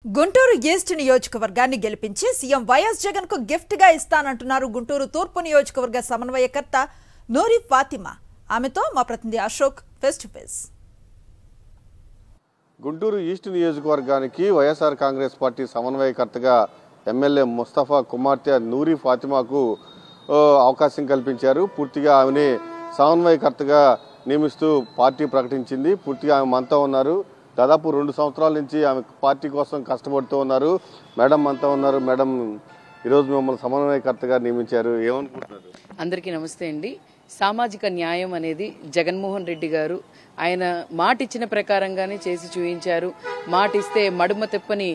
Guntur east నియోజకవర్గాన్ని గెలిపించి CM YS Jagan కు గిఫ్ట్ గా ఇస్తానంటున్నారు గుంటూరు తూర్పు నియోజకవర్గ సమన్వయకర్త నూరి ఫాతిమా. ఆమెతో మా ప్రతినిధి Ashok face to face. Guntur east నియోజకవర్గానికి వైఎస్ఆర్ కాంగ్రెస్ పార్టీ సమన్వయకర్తగా ఎమ్మెల్యే ముస్తఫా కుమార్తె నూరి ఫాతిమాకు అవకాశం కల్పించారు. పూర్తిగా ఆమెని సమన్వయకర్తగా నియమిస్తూ పార్టీ ప్రకటించింది. పూర్తిగా ఆమె మనతో ఉన్నారు. దాదాపు 2 సంవత్సరాల నుంచి ఆమె పార్టీ కోసం కష్టపడుతూ ఉన్నారు. మేడం మనతో ఉన్నారు. మేడం, ఈరోజు మిమ్మల్ని సమన్వయకర్తగా నియమించారు, ఏమనుకుంటున్నారు? అందరికీ నమస్తే అండి. సామాజిక న్యాయం అనేది జగన్మోహన్ రెడ్డి గారు ఆయన మాట ఇచ్చిన ప్రకారంగానే చేసి చూపించారు. మాట ఇస్తే మడుమ తెప్పని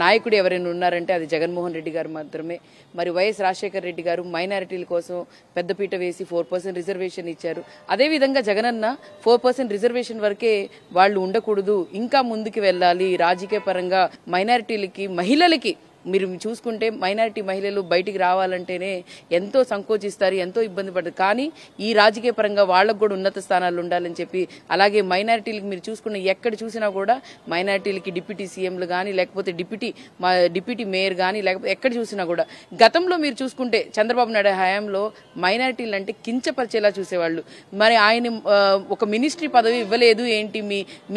నాయకుడు ఎవరైనా ఉన్నారంటే అది జగన్మోహన్ రెడ్డి గారు మాత్రమే. మరి వైఎస్ రాజశేఖర రెడ్డి గారు మైనారిటీల కోసం పెద్దపీట వేసి 4% రిజర్వేషన్ ఇచ్చారు. అదేవిధంగా జగనన్న 4% రిజర్వేషన్ వరకే వాళ్ళు ఉండకూడదు, ఇంకా ముందుకు వెళ్ళాలి రాజకీయ పరంగా. మైనారిటీలకి, మహిళలకి మీరు చూసుకుంటే మైనారిటీ మహిళలు బయటికి రావాలంటేనే ఎంతో సంకోచిస్తారు, ఎంతో ఇబ్బంది పడతారు. కానీ ఈ రాజకీయ పరంగా వాళ్ళకు కూడా ఉన్నత స్థానాలు ఉండాలని చెప్పి, అలాగే మైనారిటీలకు మీరు చూసుకున్న ఎక్కడ చూసినా కూడా మైనారిటీలకి డిప్యూటీ సీఎంలు కానీ, లేకపోతే డిప్యూటీ మేయర్ కానీ, లేకపోతే ఎక్కడ చూసినా కూడా గతంలో మీరు చూసుకుంటే చంద్రబాబు నాయుడు హయాంలో మైనారిటీలు అంటే కించపరిచేలా చూసేవాళ్ళు. మరి ఆయన ఒక మినిస్ట్రీ పదవి ఇవ్వలేదు ఏంటి,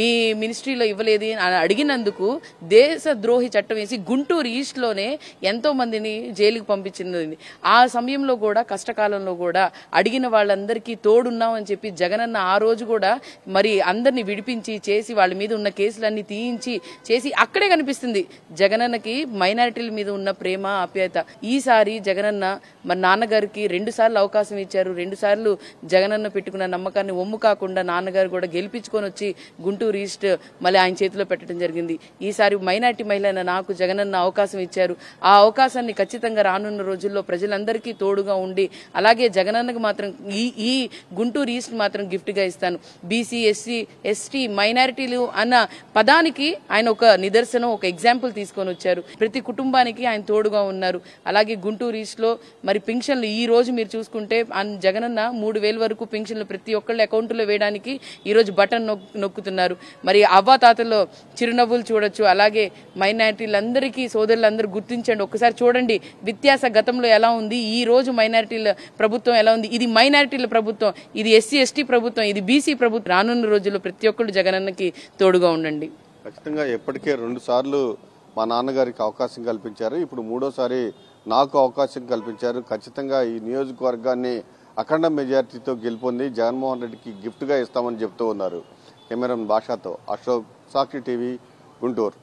మీ మినిస్ట్రీలో ఇవ్వలేదు అని అడిగినందుకు దేశ ద్రోహి చట్టం వేసి గుంటూరు ఈస్ట్ లోనే ఎంతో మందిని జైలుకి పంపించింది. ఆ సమయంలో కూడా కష్టకాలంలో కూడా అడిగిన వాళ్ళందరికీ తోడున్నామని చెప్పి జగనన్న ఆ రోజు కూడా మరి అందరినీ విడిపించి చేసి వాళ్ళ మీద ఉన్న కేసులన్నీ తీయించి చేసి అక్కడే కనిపిస్తుంది జగనన్నకి మైనారిటీల మీద ఉన్న ప్రేమ, ఆప్యాయత. ఈసారి జగనన్న మరి నాన్నగారికి 2 సార్లు అవకాశం ఇచ్చారు. 2 సార్లు జగనన్న పెట్టుకున్న నమ్మకాన్ని ఒమ్ము కాకుండా నాన్నగారు కూడా గెలిపించుకొని వచ్చి గుంటూరు ఈస్ట్ మళ్ళీ ఆయన చేతిలో పెట్టడం జరిగింది. ఈసారి మైనారిటీ మహిళ నాకు జగనన్న అవకాశం ఇచ్చారు. ఆ అవకాశాన్ని ఖచ్చితంగా రానున్న రోజుల్లో ప్రజలందరికీ తోడుగా ఉండి, అలాగే జగనన్నకు మాత్రం ఈ గుంటూరు ఈస్ట్ మాత్రం గిఫ్ట్ గా ఇస్తాను. బీసీ, ఎస్సీ, ఎస్టీ, మైనారిటీలు అన్న పదానికి ఆయన ఒక నిదర్శనం, ఒక ఎగ్జాంపుల్ తీసుకొని వచ్చారు. ప్రతి కుటుంబానికి ఆయన తోడుగా ఉన్నారు. అలాగే గుంటూరు ఈస్ట్ లో మరి పింఛన్లు ఈ రోజు మీరు చూసుకుంటే జగనన్న 3,000 వరకు పింఛన్లు ప్రతి ఒక్కళ్ళ అకౌంట్లో వేయడానికి ఈ రోజు బటన్ నొక్కుతున్నారు. మరి అవ్వాతాతల్లో చిరునవ్వులు చూడొచ్చు. అలాగే మైనారిటీలందరికీ సోదరులందరూ గుర్తించండి, ఒక్కసారి చూడండి వ్యత్యాస గతంలో ఎలా ఉంది, ఈ రోజు మైనారిటీల ప్రభుత్వం ఎలా ఉంది. ఇది మైనారిటీల ప్రభుత్వం, ఇది ఎస్సీ ఎస్టీ ప్రభుత్వం, ఇది బీసీ ప్రభుత్వం. రానున్న రోజుల్లో ప్రతి ఒక్కళ్ళు జగనన్నకి తోడుగా ఉండండి. ఖచ్చితంగా ఇప్పటికే 2 సార్లు మా నాన్నగారికి అవకాశం కల్పించారు, ఇప్పుడు 3వసారి నాకు అవకాశం కల్పించారు. ఖచ్చితంగా ఈ నియోజకవర్గాన్ని అఖండ మెజార్టీతో గెలుపొంది జగన్మోహన్ రెడ్డికి గిఫ్ట్గా ఇస్తామని చెప్తూ ఉన్నారు. కెమెరామెన్ భాషతో అశోక్, సాక్షి టీవీ, గుంటూరు.